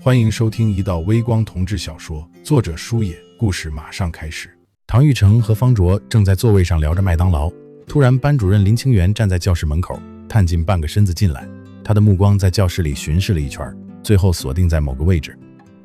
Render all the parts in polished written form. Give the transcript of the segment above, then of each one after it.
欢迎收听一道微光同志小说，作者书野，故事马上开始。唐玉成和方卓正在座位上聊着麦当劳，突然班主任林清源站在教室门口，探进半个身子进来，他的目光在教室里巡视了一圈，最后锁定在某个位置。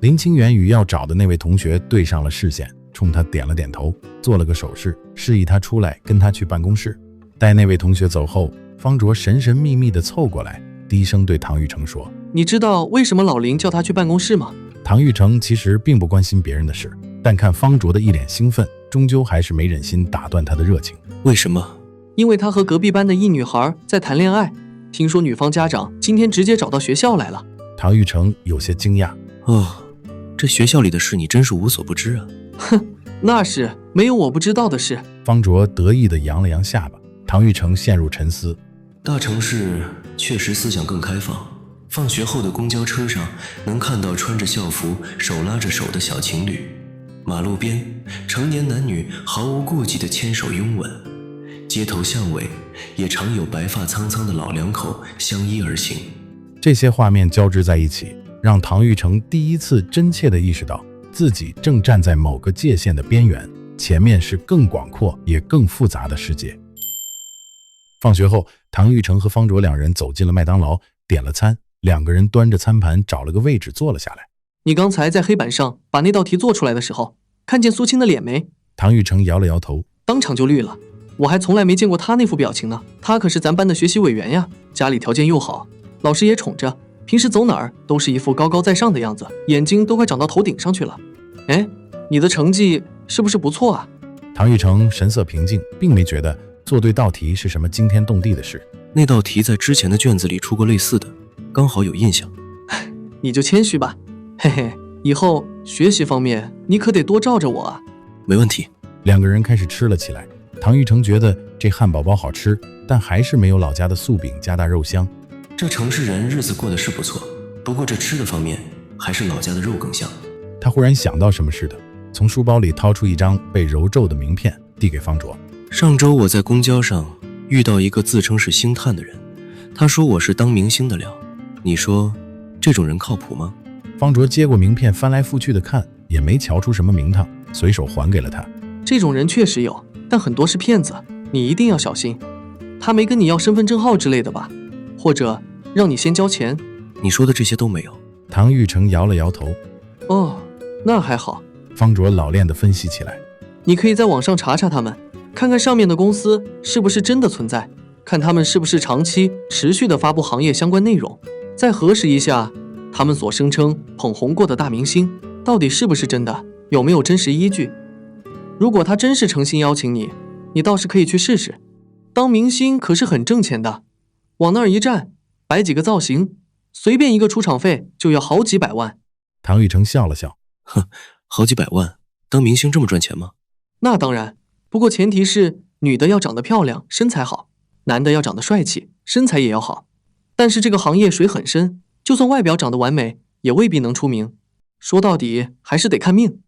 林清源与要找的那位同学对上了视线，冲他点了点头，做了个手势，示意他出来跟他去办公室。待那位同学走后，方卓神神秘秘地凑过来，低声对唐玉成说：你知道为什么老林叫他去办公室吗？唐玉成其实并不关心别人的事，但看方卓的一脸兴奋，终究还是没忍心打断他的热情。为什么？因为他和隔壁班的一女孩在谈恋爱，听说女方家长今天直接找到学校来了。唐玉成有些惊讶。这学校里的事你真是无所不知啊。哼，那是没有我不知道的事。方卓得意地扬了扬下巴。唐玉成陷入沉思。大城市确实思想更开放，放学后的公交车上能看到穿着校服手拉着手的小情侣，马路边成年男女毫无顾忌地牵手拥吻，街头巷尾也常有白发苍苍的老两口相依而行。这些画面交织在一起，让唐玉成第一次真切地意识到自己正站在某个界限的边缘，前面是更广阔也更复杂的世界。放学后，唐玉成和方卓两人走进了麦当劳，点了餐，两个人端着餐盘找了个位置坐了下来。你刚才在黑板上把那道题做出来的时候，看见苏青的脸没？唐玉成摇了摇头，当场就绿了。我还从来没见过他那副表情呢。他可是咱班的学习委员呀，家里条件又好，老师也宠着，平时走哪儿都是一副高高在上的样子，眼睛都快长到头顶上去了。哎，你的成绩是不是不错啊？唐玉成神色平静，并没觉得做对道题是什么惊天动地的事。那道题在之前的卷子里出过类似的，刚好有印象。你就谦虚吧，嘿嘿，以后学习方面你可得多照着我啊。没问题。两个人开始吃了起来。唐玉成觉得这汉堡包好吃，但还是没有老家的素饼加大肉香。这城市人日子过得是不错，不过这吃的方面还是老家的肉更香。他忽然想到什么似的，从书包里掏出一张被揉皱的名片递给方卓。上周我在公交上遇到一个自称是星探的人，他说我是当明星的料，你说这种人靠谱吗？方卓接过名片翻来覆去的看，也没瞧出什么名堂，随手还给了他。这种人确实有，但很多是骗子，你一定要小心。他没跟你要身份证号之类的吧？或者让你先交钱？你说的这些都没有。唐玉成摇了摇头。哦，那还好。方卓老练地分析起来。你可以在网上查查他们，看看上面的公司是不是真的存在，看他们是不是长期持续地发布行业相关内容，再核实一下他们所声称捧红过的大明星到底是不是真的，有没有真实依据。如果他真是诚心邀请你，你倒是可以去试试。当明星可是很挣钱的，往那儿一站，摆几个造型，随便一个出场费就要好几百万。唐玉成笑了笑。好几百万，当明星这么赚钱吗？那当然，不过前提是女的要长得漂亮，身材好，男的要长得帅气，身材也要好。但是这个行业水很深，就算外表长得完美，也未必能出名。说到底还是得看命。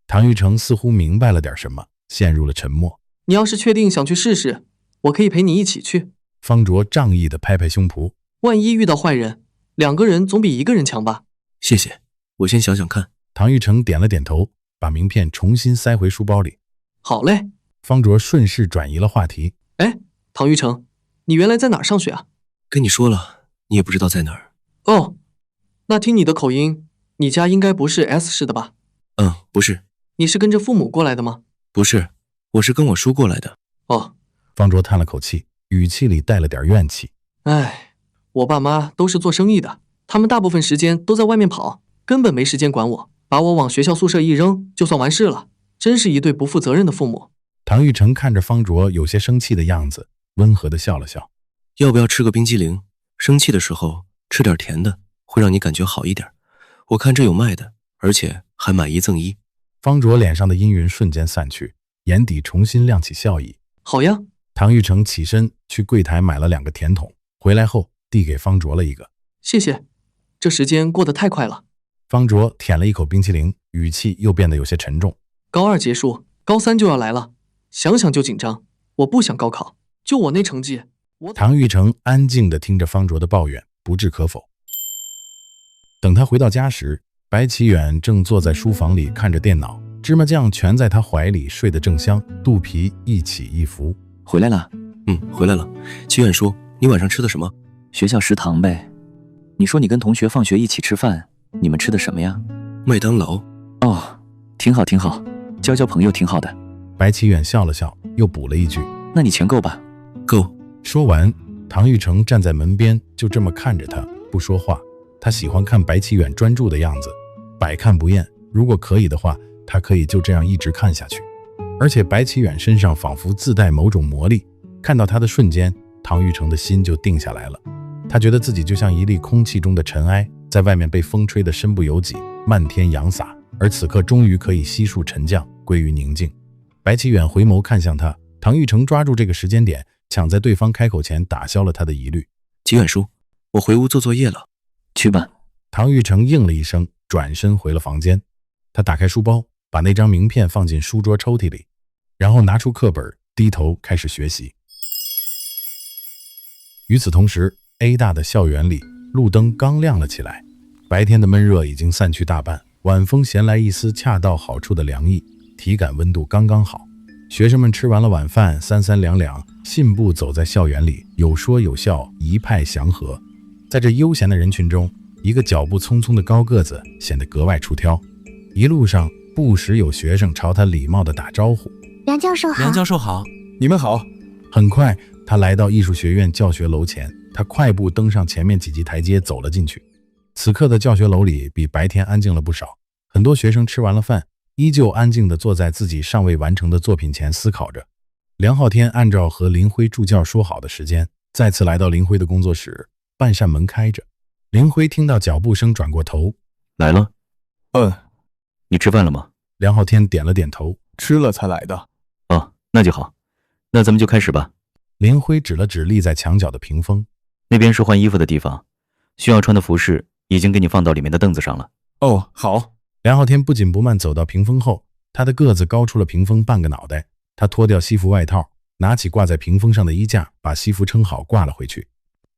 唐玉成似乎明白了点什么，陷入了沉默。你要是确定想去试试，我可以陪你一起去。方卓仗义地拍拍胸脯。万一遇到坏人，两个人总比一个人强吧？谢谢，我先想想看。唐玉成点了点头，把名片重新塞回书包里。好嘞。方卓顺势转移了话题。哎，唐玉成，你原来在哪儿上学啊？跟你说了，你也不知道在哪儿。哦，那听你的口音，你家应该不是 S 市的吧？不是。你是跟着父母过来的吗？不是，我是跟我叔过来的。哦。方卓叹了口气，语气里带了点怨气。哎，我爸妈都是做生意的，他们大部分时间都在外面跑，根本没时间管我，把我往学校宿舍一扔就算完事了，真是一对不负责任的父母。唐玉成看着方卓有些生气的样子，温和地笑了笑。要不要吃个冰激凌？生气的时候吃点甜的，会让你感觉好一点。我看这有卖的，而且还买一赠一。方卓脸上的阴云瞬间散去，眼底重新亮起笑意。好呀。唐玉成起身去柜台买了2个甜筒，回来后递给方卓了一个。谢谢，这时间过得太快了。方卓舔了一口冰淇淋，语气又变得有些沉重。高2结束，高3就要来了，想想就紧张。我不想高考，就我那成绩。唐玉成安静地听着方卓的抱怨，不置可否。等他回到家时，白启远正坐在书房里看着电脑，芝麻酱全在他怀里睡得正香，肚皮一起一伏。回来了？回来了。启远叔，你晚上吃的什么？学校食堂呗。你说你跟同学放学一起吃饭，你们吃的什么呀？麦当劳。哦，挺好挺好，交交朋友挺好的。白启远笑了笑，又补了一句：那你钱够吧？够。说完，唐玉成站在门边，就这么看着他，不说话。他喜欢看白启远专注的样子，百看不厌。如果可以的话，他可以就这样一直看下去。而且白启远身上仿佛自带某种魔力，看到他的瞬间，唐玉成的心就定下来了。他觉得自己就像一粒空气中的尘埃，在外面被风吹得身不由己，漫天扬洒，而此刻终于可以悉数沉降，归于宁静。白启远回眸看向他，唐玉成抓住这个时间点，抢在对方开口前打消了他的疑虑。启远叔，我回屋做作业了。去吧。唐玉成应了一声，转身回了房间。他打开书包，把那张名片放进书桌抽屉里，然后拿出课本，低头开始学习。与此同时， A 大的校园里，路灯刚亮了起来，白天的闷热已经散去大半，晚风衔来一丝恰到好处的凉意，体感温度刚刚好。学生们吃完了晚饭，三三两两信步走在校园里，有说有笑，一派祥和。在这悠闲的人群中，一个脚步匆匆的高个子显得格外出挑。一路上不时有学生朝他礼貌地打招呼：梁教授好。梁教授好。你们好。很快，他来到艺术学院教学楼前，他快步登上前面几级台阶，走了进去。此刻的教学楼里比白天安静了不少，很多学生吃完了饭，依旧安静地坐在自己尚未完成的作品前思考着。梁浩天按照和林辉助教说好的时间，再次来到林辉的工作室，半扇门开着。林辉听到脚步声，转过头：来了。你吃饭了吗？梁浩天点了点头：吃了才来的。哦，那就好，那咱们就开始吧。林辉指了指立在墙角的屏风：那边是换衣服的地方，需要穿的服饰已经给你放到里面的凳子上了。哦，好。梁浩天不紧不慢走到屏风后，他的个子高出了屏风半个脑袋。他脱掉西服外套，拿起挂在屏风上的衣架，把西服撑好挂了回去，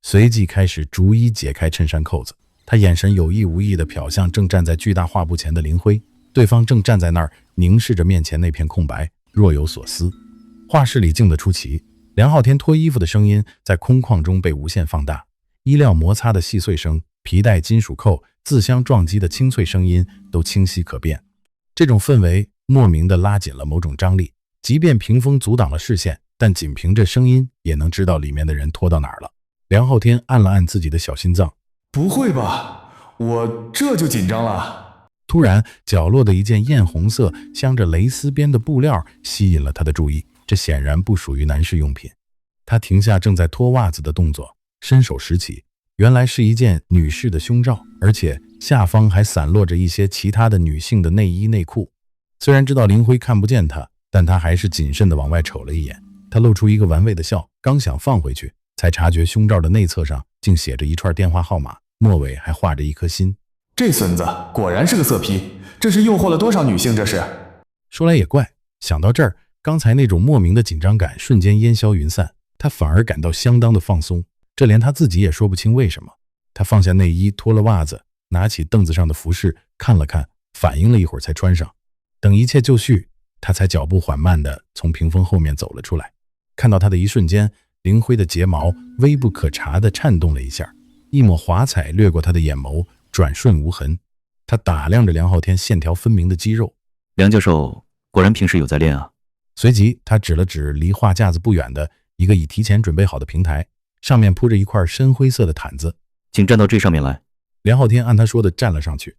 随即开始逐一解开衬衫扣子。他眼神有意无意地瞟向正站在巨大画布前的林辉，对方正站在那儿凝视着面前那片空白，若有所思。画室里静得出奇，梁浩天脱衣服的声音在空旷中被无限放大，衣料摩擦的细碎声，皮带金属扣自相撞击的清脆声音都清晰可辨。这种氛围莫名地拉紧了某种张力，即便屏风阻挡了视线，但仅凭着声音也能知道里面的人拖到哪儿了。梁浩天按了按自己的小心脏，不会吧，我这就紧张了。突然，角落的一件艳红色镶着蕾丝边的布料吸引了他的注意，这显然不属于男士用品。他停下正在脱袜子的动作，伸手拾起，原来是一件女士的胸罩，而且下方还散落着一些其他的女性的内衣内裤。虽然知道林辉看不见他，但他还是谨慎地往外瞅了一眼。他露出一个玩味的笑，刚想放回去，才察觉胸罩的内侧上竟写着一串电话号码，末尾还画着一颗心。这孙子果然是个色批，这是诱惑了多少女性？这是。说来也怪，想到这儿，刚才那种莫名的紧张感瞬间烟消云散，他反而感到相当的放松，这连他自己也说不清为什么。他放下内衣，脱了袜子，拿起凳子上的服饰看了看，反应了一会儿才穿上。等一切就绪，他才脚步缓慢地从屏风后面走了出来。看到他的一瞬间，林辉的睫毛微不可察地颤动了一下，一抹华彩掠过他的眼眸，转瞬无痕。他打量着梁浩天线条分明的肌肉。梁教授果然平时有在练啊。随即他指了指离画架子不远的一个已提前准备好的平台，上面铺着一块深灰色的毯子。请站到这上面来。梁浩天按他说的站了上去，